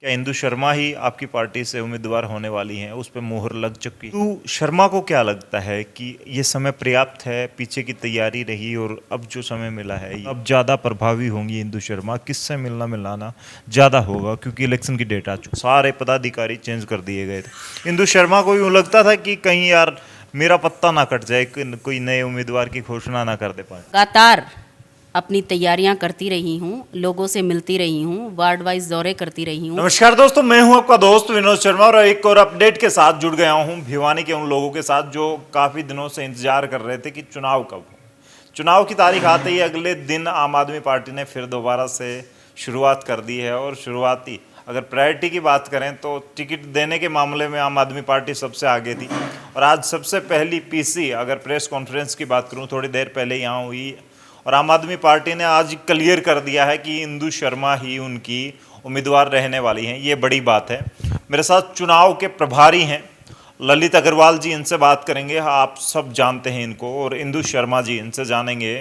क्या इंदु शर्मा ही आपकी पार्टी से उम्मीदवार होने वाली हैं, उस पर मुहर लग चुकी। इंदु शर्मा को क्या लगता है कि ये समय पर्याप्त है, पीछे की तैयारी रही और अब जो समय मिला है अब ज़्यादा प्रभावी होंगी इंदु शर्मा, किससे मिलना मिलाना ज़्यादा होगा क्योंकि इलेक्शन की डेट आ चुकी, सारे पदाधिकारी चेंज कर दिए गए थे। इंदु शर्मा को यूँ लगता था कि कहीं यार मेरा पत्ता ना कट जाए, कोई नए उम्मीदवार की घोषणा ना कर दे पाए। लगातार अपनी तैयारियां करती रही हूं, लोगों से मिलती रही हूं, वार्ड वाइज दौरे करती रही हूं। नमस्कार दोस्तों, मैं हूं आपका दोस्त विनोद शर्मा और एक और अपडेट के साथ जुड़ गया हूं भिवानी के उन लोगों के साथ जो काफ़ी दिनों से इंतजार कर रहे थे कि चुनाव कब हो। चुनाव की तारीख आते ही अगले दिन आम आदमी पार्टी ने फिर दोबारा से शुरुआत कर दी है और शुरुआती अगर प्रायोरिटी की बात करें तो टिकट देने के मामले में आम आदमी पार्टी सबसे आगे थी। और आज सबसे पहली पीसी अगर प्रेस कॉन्फ्रेंस की बात करूं थोड़ी देर पहले यहाँ हुई और आम आदमी पार्टी ने आज क्लियर कर दिया है कि इंदु शर्मा ही उनकी उम्मीदवार रहने वाली हैं। ये बड़ी बात है। मेरे साथ चुनाव के प्रभारी हैं ललित अग्रवाल जी, इनसे बात करेंगे। आप सब जानते हैं इनको। और इंदु शर्मा जी, इनसे जानेंगे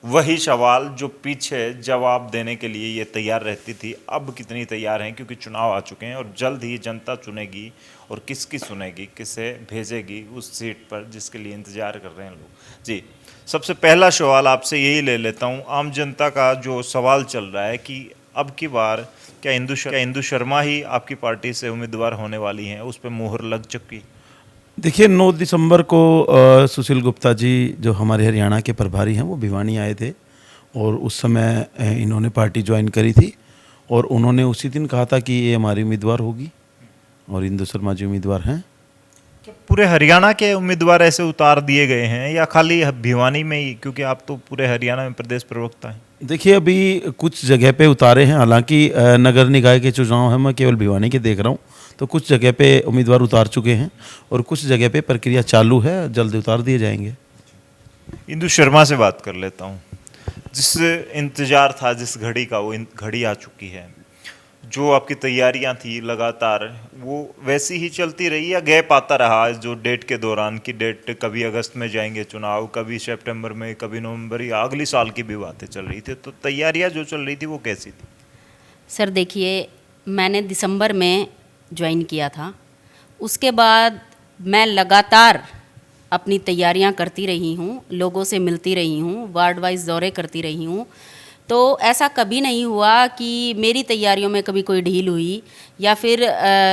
वही सवाल जो पीछे जवाब देने के लिए ये तैयार रहती थी, अब कितनी तैयार हैं क्योंकि चुनाव आ चुके हैं और जल्द ही जनता चुनेगी और किसकी सुनेगी, किसे भेजेगी उस सीट पर जिसके लिए इंतजार कर रहे हैं लोग। जी, सबसे पहला सवाल आपसे यही ले लेता हूँ। आम जनता का जो सवाल चल रहा है कि अब की बार क्या इंदु शर्मा ही आपकी पार्टी से उम्मीदवार होने वाली हैं, उस पर मुहर लग चुकी। देखिए 9 दिसंबर को सुशील गुप्ता जी जो हमारे हरियाणा के प्रभारी हैं वो भिवानी आए थे और उस समय इन्होंने पार्टी ज्वाइन करी थी और उन्होंने उसी दिन कहा था कि ये हमारी उम्मीदवार होगी और इंदु शर्मा जी उम्मीदवार हैं। पूरे हरियाणा के उम्मीदवार ऐसे उतार दिए गए हैं या खाली भिवानी में ही, क्योंकि आप तो पूरे हरियाणा में प्रदेश प्रवक्ता हैं? देखिए अभी कुछ जगह पे उतारे हैं, हालांकि नगर निकाय के चुनाव हैं, मैं केवल भिवानी के देख रहा हूँ, तो कुछ जगह पे उम्मीदवार उतार चुके हैं और कुछ जगह पे प्रक्रिया चालू है, जल्द उतार दिए जाएंगे। इंदु शर्मा से बात कर लेता हूँ। जिस इंतजार था जिस घड़ी का, वो घड़ी आ चुकी है। जो आपकी तैयारियां थी लगातार वो वैसी ही चलती रही या गैप आता रहा जो डेट के दौरान की डेट, कभी अगस्त में जाएंगे चुनाव, कभी सितंबर में, कभी नवंबर या अगली साल की भी बातें चल रही थी, तो तैयारियां जो चल रही थी वो कैसी थी? सर देखिए, मैंने दिसंबर में ज्वाइन किया था, उसके बाद मैं लगातार अपनी तैयारियां करती रही हूं, लोगों से मिलती रही हूं, वार्ड वाइज दौरे करती रही हूं। तो ऐसा कभी नहीं हुआ कि मेरी तैयारियों में कभी कोई ढील हुई या फिर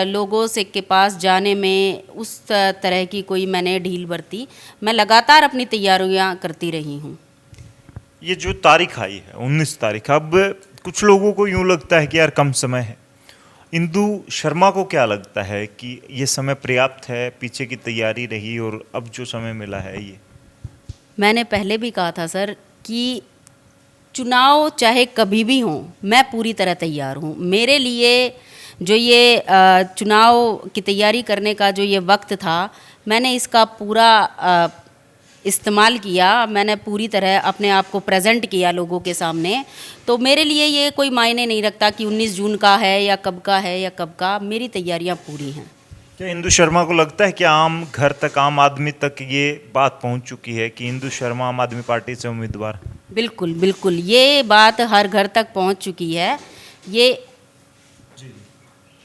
लोगों से के पास जाने में उस तरह की कोई मैंने ढील बरती। मैं लगातार अपनी तैयारियां करती रही हूं। ये जो तारीख आई है 19 तारीख, अब कुछ लोगों को यूँ लगता है कि यार कम समय है। इंदु शर्मा को क्या लगता है कि ये समय पर्याप्त है, पीछे की तैयारी रही और अब जो समय मिला है ये? मैंने पहले भी कहा था सर कि चुनाव चाहे कभी भी हो, मैं पूरी तरह तैयार हूँ। मेरे लिए जो ये चुनाव की तैयारी करने का जो ये वक्त था, मैंने इसका पूरा इस्तेमाल किया। मैंने पूरी तरह अपने आप को प्रेजेंट किया लोगों के सामने। तो मेरे लिए ये कोई मायने नहीं रखता कि 19 जून का है या कब का है या कब का, मेरी तैयारियां पूरी हैं। क्या इंदु शर्मा को लगता है कि आम घर तक, आम आदमी तक ये बात पहुंच चुकी है कि इंदु शर्मा आम आदमी पार्टी से उम्मीदवार? बिल्कुल बिल्कुल, ये बात हर घर तक पहुंच चुकी है। ये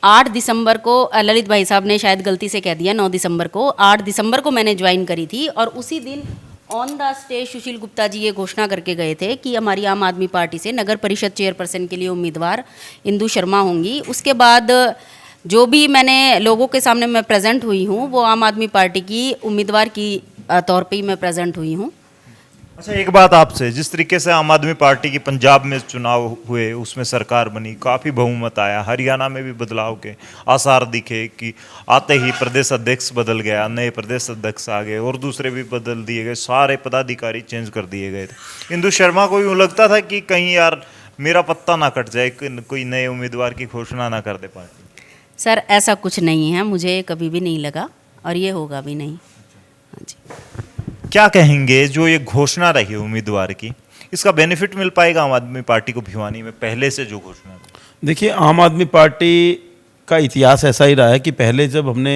8 दिसंबर को, ललित भाई साहब ने शायद गलती से कह दिया 9 दिसंबर को, 8 दिसंबर को मैंने ज्वाइन करी थी और उसी दिन ऑन द स्टेज सुशील गुप्ता जी ये घोषणा करके गए थे कि हमारी आम आदमी पार्टी से नगर परिषद चेयरपर्सन के लिए उम्मीदवार इंदु शर्मा होंगी। उसके बाद जो भी मैंने लोगों के सामने मैं प्रेजेंट हुई हूँ वो आम आदमी पार्टी की उम्मीदवार की तौर पे ही मैं प्रेजेंट हुई हूँ। अच्छा, एक बात आपसे, जिस तरीके से आम आदमी पार्टी की पंजाब में चुनाव हुए, उसमें सरकार बनी, काफ़ी बहुमत आया, हरियाणा में भी बदलाव के आसार दिखे कि आते ही प्रदेश अध्यक्ष बदल गया, नए प्रदेश अध्यक्ष आ गए और दूसरे भी बदल दिए गए, सारे पदाधिकारी चेंज कर दिए गए थे। इंदु शर्मा को यूँ लगता था कि कहीं यार मेरा पत्ता ना कट जाए, कोई नए उम्मीदवार की घोषणा ना कर दे पार्टी। सर ऐसा कुछ नहीं है, मुझे कभी भी नहीं लगा और ये होगा भी नहीं। हाँ जी। क्या कहेंगे जो ये घोषणा रही उम्मीदवार की, इसका बेनिफिट मिल पाएगा आम आदमी पार्टी को भिवानी में पहले से जो घोषणा? देखिए आम आदमी पार्टी का इतिहास ऐसा ही रहा है कि पहले जब हमने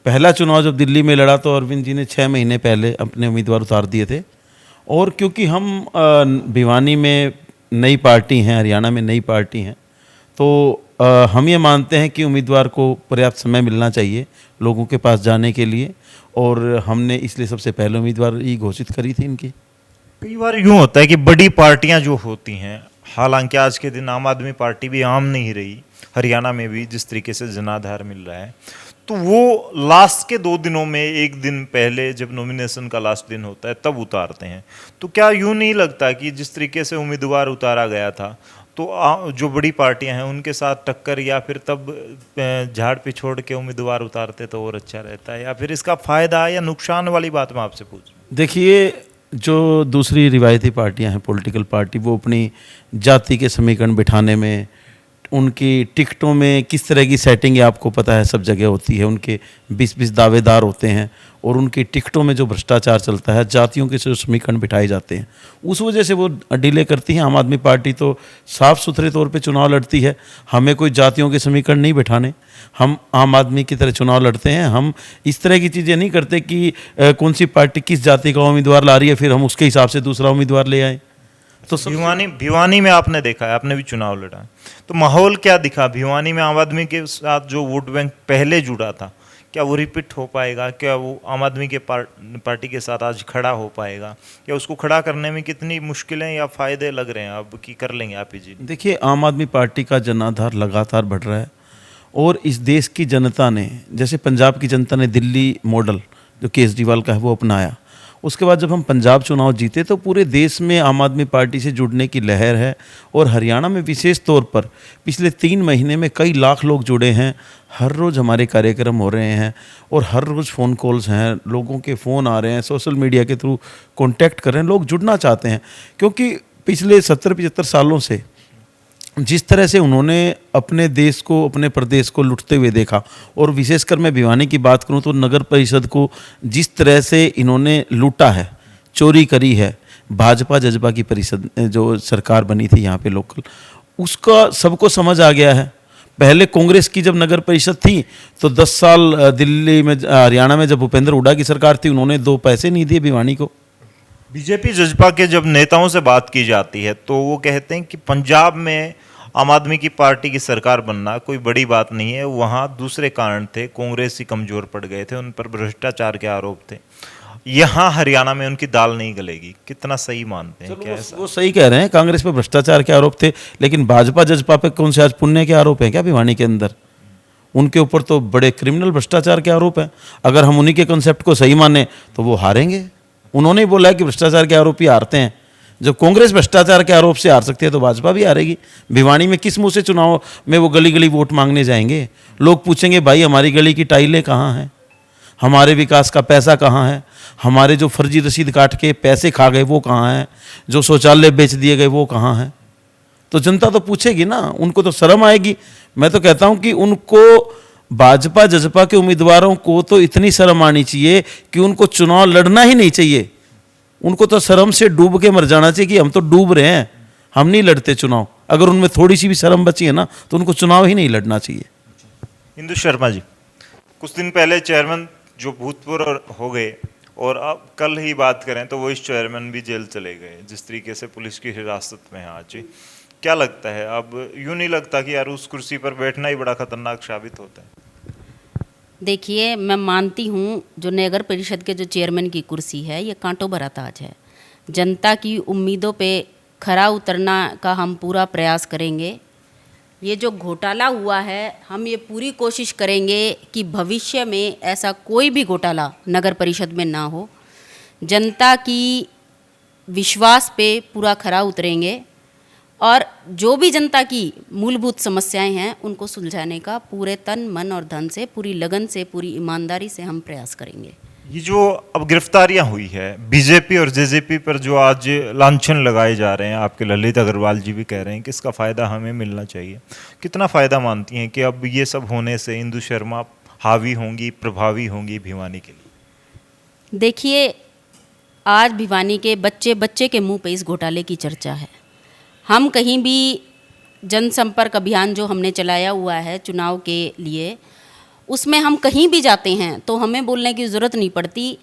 पहला चुनाव जब दिल्ली में लड़ा तो अरविंद जी ने 6 महीने पहले अपने उम्मीदवार उतार दिए थे। और क्योंकि हम भिवानी में नई पार्टी हैं, हरियाणा में नई पार्टी हैं, तो हम ये मानते हैं कि उम्मीदवार को पर्याप्त समय मिलना चाहिए लोगों के पास जाने के लिए, और हमने इसलिए सबसे पहले उम्मीदवार ही घोषित करी थी इनकी। कई बार यूं होता है कि बड़ी पार्टियां जो होती हैं, हालांकि आज के दिन आम आदमी पार्टी भी आम नहीं रही, हरियाणा में भी जिस तरीके से जनाधार मिल रहा है, तो वो लास्ट के 2 दिनों में, एक दिन पहले जब नॉमिनेशन का लास्ट दिन होता है तब उतारते हैं। तो क्या यूं नहीं लगता कि जिस तरीके से उम्मीदवार उतारा गया था तो जो बड़ी पार्टियां हैं उनके साथ टक्कर, या फिर तब झाड़ पे छोड़ के उम्मीदवार उतारते तो और अच्छा रहता है, या फिर इसका फायदा या नुकसान वाली बात मैं आपसे पूछ रहा हूं? देखिए, जो दूसरी रिवायती पार्टियां हैं, पॉलिटिकल पार्टी, वो अपनी जाति के समीकरण बिठाने में, उनकी टिकटों में किस तरह की सेटिंग है आपको पता है, सब जगह होती है। उनके 20-20 दावेदार होते हैं और उनकी टिकटों में जो भ्रष्टाचार चलता है, जातियों के जो समीकरण बिठाए जाते हैं, उस वजह से वो डिले करती हैं। आम आदमी पार्टी तो साफ सुथरे तौर पे चुनाव लड़ती है। हमें कोई जातियों के समीकरण नहीं बिठाने, हम आम आदमी की तरह चुनाव लड़ते हैं। हम इस तरह की चीज़ें नहीं करते कि कौन सी पार्टी किस जाति का उम्मीदवार ला रही है, फिर हम उसके हिसाब से दूसरा उम्मीदवार ले आए। तो भिवानी में आपने देखा है, आपने भी चुनाव लड़ा है, तो माहौल क्या दिखा भिवानी में? आम आदमी के साथ जो वोट बैंक पहले जुड़ा था, क्या वो रिपीट हो पाएगा? क्या वो आम आदमी के पार्टी के साथ आज खड़ा हो पाएगा? या उसको खड़ा करने में कितनी मुश्किलें या फायदे लग रहे हैं अब कि कर लेंगे आप ही जी? देखिए, आम आदमी पार्टी का जनाधार लगातार बढ़ रहा है, और इस देश की जनता ने, जैसे पंजाब की जनता ने दिल्ली मॉडल जो केजरीवाल का है वो अपनाया, उसके बाद जब हम पंजाब चुनाव जीते तो पूरे देश में आम आदमी पार्टी से जुड़ने की लहर है। और हरियाणा में विशेष तौर पर पिछले 3 महीने में कई लाख लोग जुड़े हैं। हर रोज़ हमारे कार्यक्रम हो रहे हैं और हर रोज़ फ़ोन कॉल्स हैं, लोगों के फ़ोन आ रहे हैं, सोशल मीडिया के थ्रू कॉन्टैक्ट कर रहे हैं, लोग जुड़ना चाहते हैं। क्योंकि पिछले 70-75 सालों से जिस तरह से उन्होंने अपने देश को, अपने प्रदेश को लुटते हुए देखा, और विशेषकर मैं भिवानी की बात करूं तो नगर परिषद को जिस तरह से इन्होंने लूटा है, चोरी करी है, भाजपा जजपा की परिषद जो सरकार बनी थी यहाँ पे लोकल, उसका सबको समझ आ गया है। पहले कांग्रेस की जब नगर परिषद थी तो 10 साल दिल्ली में, हरियाणा में जब भूपेंद्र हुड्डा की सरकार थी, उन्होंने 2 पैसे नहीं दिए भिवानी को। बीजेपी जजपा के जब नेताओं से बात की जाती है तो वो कहते हैं कि पंजाब में आम आदमी की पार्टी की सरकार बनना कोई बड़ी बात नहीं है, वहाँ दूसरे कारण थे, कांग्रेस ही कमजोर पड़ गए थे, उन पर भ्रष्टाचार के आरोप थे। यहाँ हरियाणा में उनकी दाल नहीं गलेगी। कितना सही मानते हैं? क्या ऐसा? वो सही कह रहे हैं, कांग्रेस पे भ्रष्टाचार के आरोप थे, लेकिन भाजपा जजपा पे कौन से आज पुण्य के आरोप हैं क्या भिवानी के अंदर? उनके ऊपर तो बड़े क्रिमिनल भ्रष्टाचार के आरोप हैं। अगर हम उन्हीं के कंसेप्ट को सही माने तो वो हारेंगे। उन्होंने ही बोला है कि भ्रष्टाचार के आरोपी हारते हैं। जब कांग्रेस भ्रष्टाचार के आरोप से हार सकती है तो भाजपा भी हारेगी। भिवानी में किस मुंह से चुनाव में वो गली गली वोट मांगने जाएंगे? लोग पूछेंगे, भाई हमारी गली की टाइलें कहाँ हैं, हमारे विकास का पैसा कहाँ है, हमारे जो फर्जी रसीद काट के पैसे खा गए वो कहाँ हैं, जो शौचालय बेच दिए गए वो कहाँ हैं? तो जनता तो पूछेगी ना, उनको तो शर्म आएगी। मैं तो कहता हूं कि उनको, भाजपा जजपा के उम्मीदवारों को तो इतनी शर्म आनी चाहिए कि उनको चुनाव लड़ना ही नहीं चाहिए। उनको तो शर्म से डूब के मर जाना चाहिए कि हम तो डूब रहे हैं, हम नहीं लड़ते चुनाव। अगर उनमें थोड़ी सी भी शर्म बची है ना तो उनको चुनाव ही नहीं लड़ना चाहिए। इंदु शर्मा जी, कुछ दिन पहले चेयरमैन जो भूतपूर्व हो गए, और अब कल ही बात करें तो वो इस चेयरमैन भी जेल चले गए, जिस तरीके से पुलिस की हिरासत में है आज। क्या लगता है, अब यूं नहीं लगता कि यार उस कुर्सी पर बैठना ही बड़ा खतरनाक साबित होता है? देखिए, मैं मानती हूँ जो नगर परिषद के जो चेयरमैन की कुर्सी है, ये कांटों भरा ताज है। जनता की उम्मीदों पे खरा उतरना का हम पूरा प्रयास करेंगे। ये जो घोटाला हुआ है, हम ये पूरी कोशिश करेंगे कि भविष्य में ऐसा कोई भी घोटाला नगर परिषद में ना हो। जनता की विश्वास पे पूरा खरा उतरेंगे और जो भी जनता की मूलभूत समस्याएं हैं उनको सुलझाने का पूरे तन मन और धन से, पूरी लगन से, पूरी ईमानदारी से हम प्रयास करेंगे। ये जो अब गिरफ्तारियां हुई है बीजेपी और जेजेपी पर, जो आज लांछन लगाए जा रहे हैं, आपके ललित अग्रवाल जी भी कह रहे हैं कि इसका फ़ायदा हमें मिलना चाहिए, कितना फ़ायदा मानती हैं कि अब ये सब होने से इंदु शर्मा हावी होंगी, प्रभावी होंगी भिवानी के लिए? देखिए, आज भिवानी के बच्चे बच्चे के मुंह पे इस घोटाले की चर्चा है। हम कहीं भी जनसंपर्क अभियान जो हमने चलाया हुआ है चुनाव के लिए, उसमें हम कहीं भी जाते हैं तो हमें बोलने की ज़रूरत नहीं पड़ती।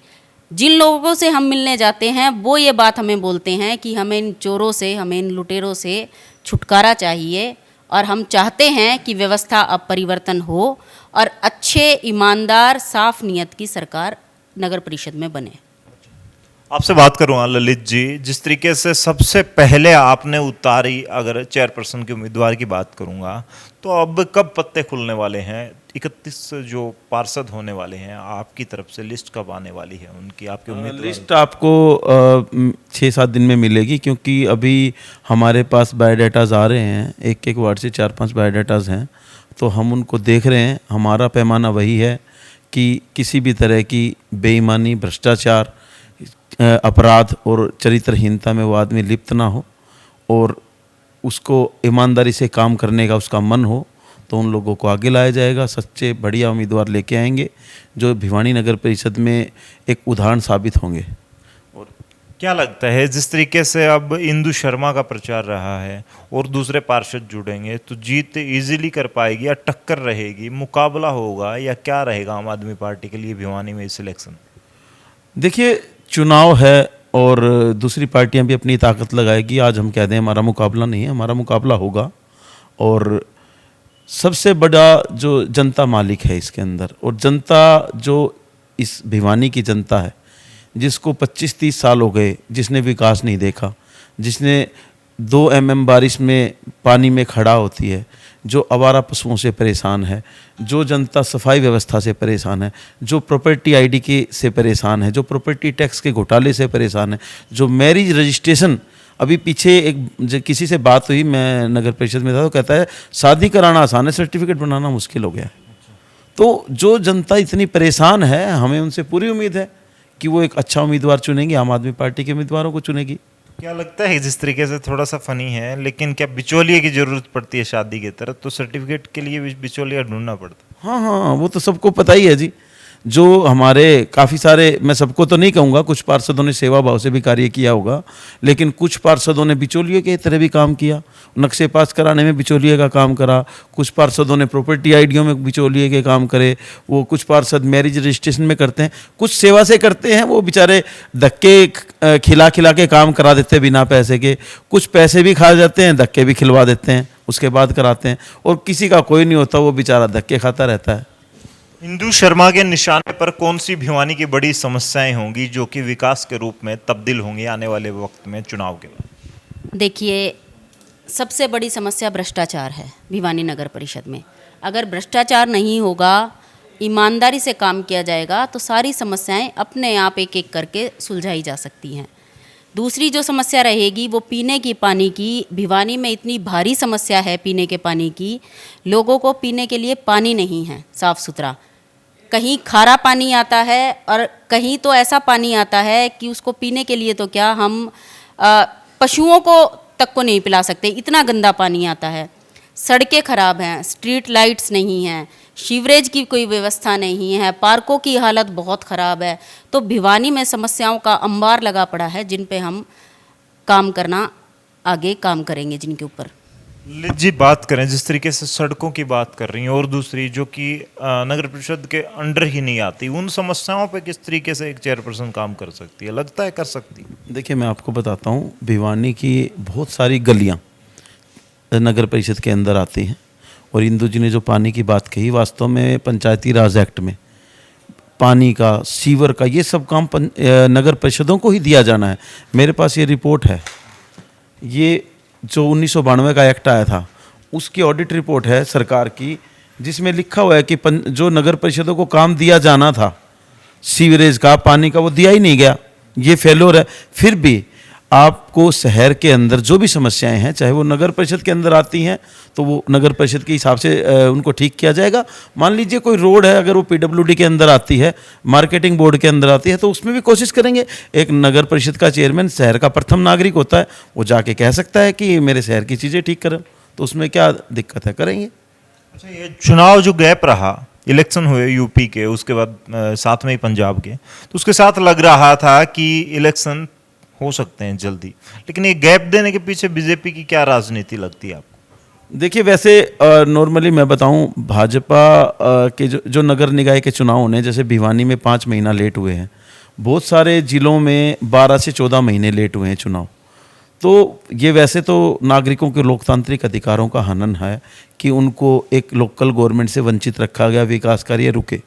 जिन लोगों से हम मिलने जाते हैं वो ये बात हमें बोलते हैं कि हमें इन चोरों से, हमें इन लुटेरों से छुटकारा चाहिए और हम चाहते हैं कि व्यवस्था अब परिवर्तन हो और अच्छे, ईमानदार, साफ नीयत की सरकार नगर परिषद में बने। आपसे बात करूँगा ललित जी, जिस तरीके से सबसे पहले आपने उतारी, अगर चेयरपर्सन के उम्मीदवार की बात करूँगा, तो अब कब पत्ते खुलने वाले हैं? 31 जो पार्षद होने वाले हैं, आपकी तरफ से लिस्ट कब आने वाली है उनकी, आपकी उम्मीद? लिस्ट आपको 6-7 दिन में मिलेगी, क्योंकि अभी हमारे पास बायोडाटाज आ रहे हैं, एक एक वार्ड से 4-5 बायोडाटाज हैं, तो हम उनको देख रहे हैं। हमारा पैमाना वही है कि किसी भी तरह की बेईमानी, भ्रष्टाचार, अपराध और चरित्रहीनता में वो आदमी लिप्त ना हो और उसको ईमानदारी से काम करने का उसका मन हो, तो उन लोगों को आगे लाया जाएगा। सच्चे बढ़िया उम्मीदवार लेके आएंगे जो भिवानी नगर परिषद में एक उदाहरण साबित होंगे। और क्या लगता है, जिस तरीके से अब इंदु शर्मा का प्रचार रहा है और दूसरे पार्षद जुड़ेंगे, तो जीत इजीली कर पाएगी या टक्कर रहेगी, मुकाबला होगा, या क्या रहेगा आम आदमी पार्टी के लिए भिवानी में इस इलेक्शन? देखिए, चुनाव है और दूसरी पार्टियां भी अपनी ताकत लगाएगी। आज हम कह दें हमारा मुकाबला नहीं है, हमारा मुकाबला होगा। और सबसे बड़ा जो जनता मालिक है इसके अंदर, और जनता जो इस भिवानी की जनता है, जिसको 25-30 साल हो गए, जिसने विकास नहीं देखा, जिसने 2 mm बारिश में पानी में खड़ा होती है, जो आवारा पशुओं से परेशान है, जो जनता सफाई व्यवस्था से परेशान है, जो प्रॉपर्टी आईडी के से परेशान है, जो प्रॉपर्टी टैक्स के घोटाले से परेशान है, जो मैरिज रजिस्ट्रेशन, अभी पीछे किसी से बात हुई, मैं नगर परिषद में था, तो कहता है शादी कराना आसान है, सर्टिफिकेट बनाना मुश्किल हो गया है। तो जो जनता इतनी परेशान है, हमें उनसे पूरी उम्मीद है कि वो एक अच्छा उम्मीदवार चुनेंगी, आम आदमी पार्टी के उम्मीदवारों को चुनेगी। क्या लगता है, जिस तरीके से थोड़ा सा फनी है, लेकिन क्या बिचौलिए की जरूरत पड़ती है शादी की तरह, तो सर्टिफिकेट के लिए भी बिचौलिया ढूंढना पड़ता है? हाँ हाँ, वो तो सबको पता ही है जी। जो हमारे काफ़ी सारे, मैं सबको तो नहीं कहूँगा, कुछ पार्षदों ने सेवा भाव से भी कार्य किया होगा, लेकिन कुछ पार्षदों ने बिचौलिए के तरह भी काम किया, नक्शे पास कराने में बिचौलिए का काम करा, कुछ पार्षदों ने प्रॉपर्टी आईडियों में बिचौलिए के काम करे, वो कुछ पार्षद मैरिज रजिस्ट्रेशन में करते हैं, कुछ सेवा से करते हैं, वो बेचारे धक्के खिला खिला के काम करा देते हैं बिना पैसे के, कुछ पैसे भी खा जाते हैं, धक्के भी खिलवा देते हैं, उसके बाद कराते हैं, और किसी का कोई नहीं होता, वो बेचारा धक्के खाता रहता है। इंदु शर्मा के निशाने पर कौन सी भिवानी की बड़ी समस्याएं होंगी जो कि विकास के रूप में तब्दील होंगी आने वाले वक्त में, चुनाव के बाद? देखिए, सबसे बड़ी समस्या भ्रष्टाचार है भिवानी नगर परिषद में। अगर भ्रष्टाचार नहीं होगा, ईमानदारी से काम किया जाएगा, तो सारी समस्याएं अपने आप एक एक करके सुलझाई जा सकती हैं। दूसरी जो समस्या रहेगी वो पीने की पानी की। भिवानी में इतनी भारी समस्या है पीने के पानी की, लोगों को पीने के लिए पानी नहीं है साफ़ सुथरा। कहीं खारा पानी आता है और कहीं तो ऐसा पानी आता है कि उसको पीने के लिए तो क्या, हम पशुओं को तक को नहीं पिला सकते, इतना गंदा पानी आता है। सड़कें खराब हैं, स्ट्रीट लाइट्स नहीं हैं, सीवरेज की कोई व्यवस्था नहीं है, पार्कों की हालत बहुत ख़राब है। तो भिवानी में समस्याओं का अंबार लगा पड़ा है, जिन पे हम आगे काम करेंगे, जिनके ऊपर। ललित जी, बात करें जिस तरीके से सड़कों की बात कर रही हैं, और दूसरी जो कि नगर परिषद के अंडर ही नहीं आती, उन समस्याओं पे किस तरीके से एक चेयरपर्सन काम कर सकती है? लगता है कर सकती है? देखिए, मैं आपको बताता हूँ, भिवानी की बहुत सारी गलियाँ नगर परिषद के अंदर आती हैं, और इंदु जी ने जो पानी की बात कही, वास्तव में पंचायती राज एक्ट में पानी का, सीवर का, ये सब काम नगर परिषदों को ही दिया जाना है। मेरे पास ये रिपोर्ट है, ये जो 1992 का एक्ट आया था, उसकी ऑडिट रिपोर्ट है सरकार की, जिसमें लिखा हुआ है कि जो नगर परिषदों को काम दिया जाना था सीवरेज का, पानी का, वो दिया ही नहीं गया। ये फेल्योर है। फिर भी आपको शहर के अंदर जो भी समस्याएं हैं, चाहे वो नगर परिषद के अंदर आती हैं, तो वो नगर परिषद के हिसाब से उनको ठीक किया जाएगा। मान लीजिए कोई रोड है, अगर वो पीडब्ल्यूडी के अंदर आती है, मार्केटिंग बोर्ड के अंदर आती है, तो उसमें भी कोशिश करेंगे। एक नगर परिषद का चेयरमैन शहर का प्रथम नागरिक होता है, वो जाके कह सकता है कि मेरे शहर की चीज़ें ठीक करें, तो उसमें क्या दिक्कत है, करेंगे। अच्छा, ये चुनाव जो गैप रहा, इलेक्शन हुए यूपी के, उसके बाद साथ में ही पंजाब के, तो उसके साथ लग रहा था कि इलेक्शन हो सकते हैं जल्दी, लेकिन ये गैप देने के पीछे बीजेपी की क्या राजनीति लगती है आपको? देखिए, वैसे नॉर्मली मैं बताऊं, भाजपा के जो नगर निकाय के चुनाव होने, जैसे भिवानी में 5 महीना लेट हुए हैं, बहुत सारे जिलों में 12 से 14 महीने लेट हुए हैं चुनाव। तो ये वैसे तो नागरिकों के लोकतांत्रिक अधिकारों का हनन है कि उनको एक लोकल गवर्नमेंट से वंचित रखा गया, विकास कार्य रुके।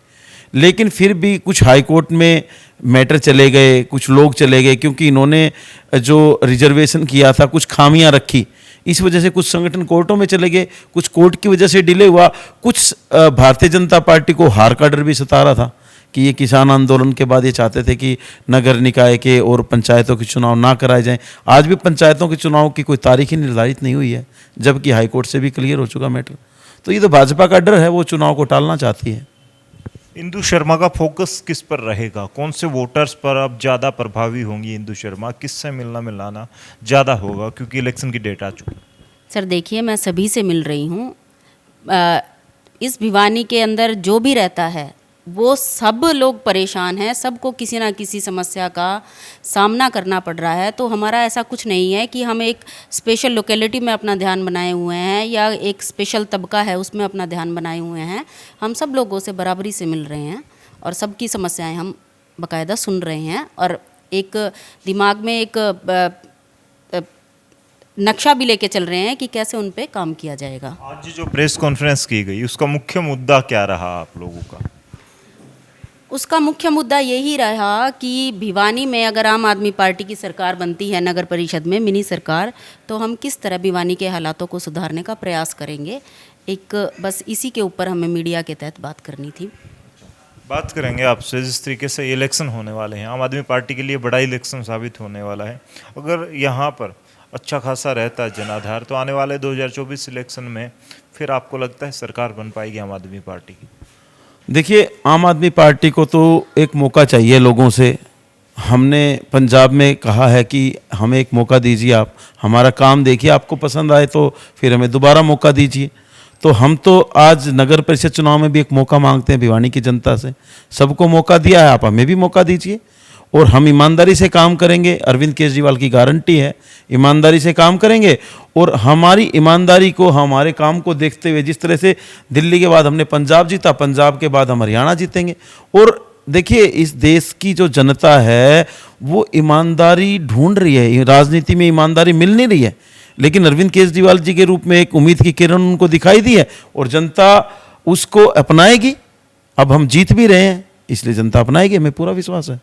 लेकिन फिर भी कुछ हाई कोर्ट में मैटर चले गए, कुछ लोग चले गए, क्योंकि इन्होंने जो रिजर्वेशन किया था कुछ खामियां रखी, इस वजह से कुछ संगठन कोर्टों में चले गए, कुछ कोर्ट की वजह से डिले हुआ, कुछ भारतीय जनता पार्टी को हार का डर भी सता रहा था कि ये किसान आंदोलन के बाद ये चाहते थे कि नगर निकाय के और पंचायतों के चुनाव ना कराए जाएं। आज भी पंचायतों के चुनाव की कोई तारीख ही निर्धारित नहीं हुई है, जबकि हाईकोर्ट से भी क्लियर हो चुका मैटर। तो ये तो भाजपा का डर है, वो चुनाव को टालना चाहती है। इंदु शर्मा का फोकस किस पर रहेगा? कौन से वोटर्स पर अब ज़्यादा प्रभावी होंगी इंदु शर्मा? किससे मिलना मिलाना ज़्यादा होगा, क्योंकि इलेक्शन की डेट आ चुकी है? सर देखिए, मैं सभी से मिल रही हूँ। इस भिवानी के अंदर जो भी रहता है वो सब लोग परेशान हैं, सबको किसी ना किसी समस्या का सामना करना पड़ रहा है। तो हमारा ऐसा कुछ नहीं है कि हम एक स्पेशल लोकेलिटी में अपना ध्यान बनाए हुए हैं या एक स्पेशल तबका है उसमें अपना ध्यान बनाए हुए हैं। हम सब लोगों से बराबरी से मिल रहे हैं और सबकी समस्याएं हम बाकायदा सुन रहे हैं और एक दिमाग में एक नक्शा भी लेके चल रहे हैं कि कैसे उन पे काम किया जाएगा। आज जो प्रेस कॉन्फ्रेंस की गई उसका मुख्य मुद्दा क्या रहा आप लोगों का? उसका मुख्य मुद्दा यही रहा कि भिवानी में अगर आम आदमी पार्टी की सरकार बनती है नगर परिषद में, मिनी सरकार, तो हम किस तरह भिवानी के हालातों को सुधारने का प्रयास करेंगे। एक बस इसी के ऊपर हमें मीडिया के तहत बात करनी थी। बात करेंगे आपसे जिस तरीके से इलेक्शन होने वाले हैं, आम आदमी पार्टी के लिए बड़ा इलेक्शन साबित होने वाला है। अगर यहाँ पर अच्छा खासा रहता है जनाधार, तो आने वाले 2024 इलेक्शन में फिर आपको लगता है सरकार बन पाएगी आम आदमी पार्टी की? देखिए, आम आदमी पार्टी को तो एक मौका चाहिए लोगों से। हमने पंजाब में कहा है कि हमें एक मौका दीजिए, आप हमारा काम देखिए, आपको पसंद आए तो फिर हमें दोबारा मौका दीजिए। तो हम तो आज नगर परिषद चुनाव में भी एक मौका मांगते हैं भिवानी की जनता से। सबको मौका दिया है, आप हमें भी मौका दीजिए और हम ईमानदारी से काम करेंगे। अरविंद केजरीवाल की गारंटी है, ईमानदारी से काम करेंगे और हमारी ईमानदारी को, हमारे काम को देखते हुए, जिस तरह से दिल्ली के बाद हमने पंजाब जीता, पंजाब के बाद हम हरियाणा जीतेंगे। और देखिए, इस देश की जो जनता है वो ईमानदारी ढूंढ रही है, राजनीति में ईमानदारी मिल नहीं रही है, लेकिन अरविंद केजरीवाल जी के रूप में एक उम्मीद की किरण उनको दिखाई दी है और जनता उसको अपनाएगी। अब हम जीत भी रहे हैं, इसलिए जनता अपनाएगी, हमें पूरा विश्वास है।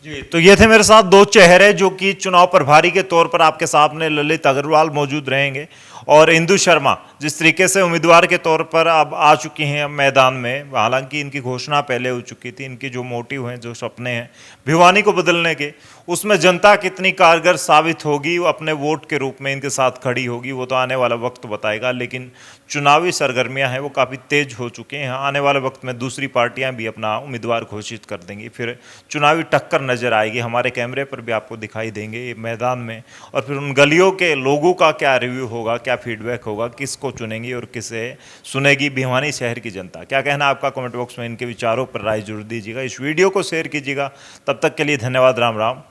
जी, तो ये थे मेरे साथ दो चेहरे जो कि चुनाव प्रभारी के तौर पर आपके सामने ललित अग्रवाल मौजूद रहेंगे और इंदु शर्मा जिस तरीके से उम्मीदवार के तौर पर अब आ चुकी हैं मैदान में। हालांकि इनकी घोषणा पहले हो चुकी थी, इनकी जो मोटिव हैं, जो सपने हैं भिवानी को बदलने के, उसमें जनता कितनी कारगर साबित होगी, वो अपने वोट के रूप में इनके साथ खड़ी होगी, वो तो आने वाला वक्त बताएगा। लेकिन चुनावी सरगर्मियां हैं वो काफ़ी तेज हो चुकी हैं। आने वाले वक्त में दूसरी पार्टियां भी अपना उम्मीदवार घोषित कर देंगी, फिर चुनावी टक्कर नजर आएगी। हमारे कैमरे पर भी आपको दिखाई देंगे ये मैदान में, और फिर उन गलियों के लोगों का क्या रिव्यू होगा, क्या फीडबैक होगा, किसको चुनेंगी और किसे सुनेगी भिवानी शहर की जनता। क्या कहना आपका कमेंट बॉक्स में इनके विचारों पर राय जरूर दीजिएगा। इस वीडियो को शेयर कीजिएगा। तब तक के लिए धन्यवाद। राम राम।